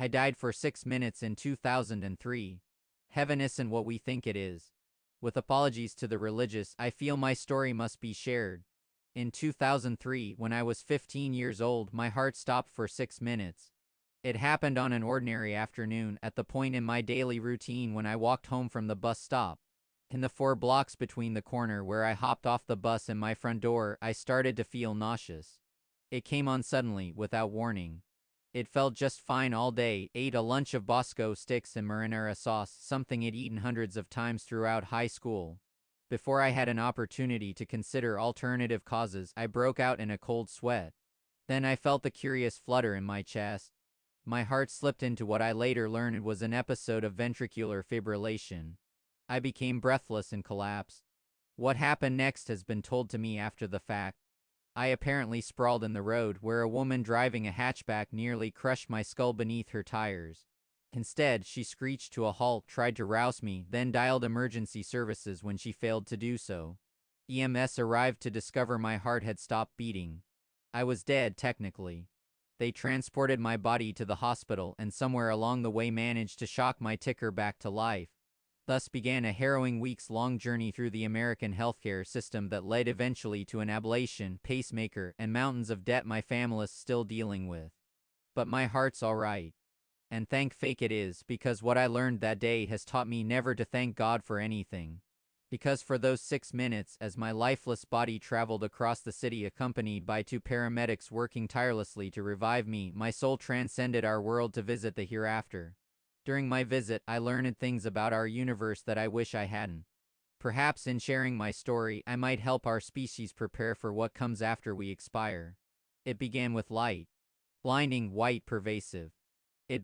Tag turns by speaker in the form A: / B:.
A: I died for 6 minutes in 2003. Heaven isn't what we think it is. With apologies to the religious, I feel my story must be shared. In 2003, when I was 15 years old, my heart stopped for 6 minutes. It happened on an ordinary afternoon, at the point in my daily routine when I walked home from the bus stop. In the 4 blocks between the corner where I hopped off the bus and my front door, I started to feel nauseous. It came on suddenly, without warning. It felt just fine all day. Ate a lunch of Bosco sticks and marinara sauce, something I'd eaten hundreds of times throughout high school. Before I had an opportunity to consider alternative causes, I broke out in a cold sweat. Then I felt the curious flutter in my chest. My heart slipped into what I later learned was an episode of ventricular fibrillation. I became breathless and collapsed. What happened next has been told to me after the fact. I apparently sprawled in the road, where a woman driving a hatchback nearly crushed my skull beneath her tires. Instead, she screeched to a halt, tried to rouse me, then dialed emergency services when she failed to do so. EMS arrived to discover my heart had stopped beating. I was dead, technically. They transported my body to the hospital and somewhere along the way managed to shock my ticker back to life. Thus began a harrowing weeks-long journey through the American healthcare system that led eventually to an ablation, pacemaker, and mountains of debt my family's still dealing with. But my heart's alright. And thank fake it is, because what I learned that day has taught me never to thank God for anything. Because for those 6 minutes, as my lifeless body traveled across the city accompanied by 2 paramedics working tirelessly to revive me, my soul transcended our world to visit the hereafter. During my visit, I learned things about our universe that I wish I hadn't. Perhaps in sharing my story, I might help our species prepare for what comes after we expire. It began with light. Blinding, white, pervasive. It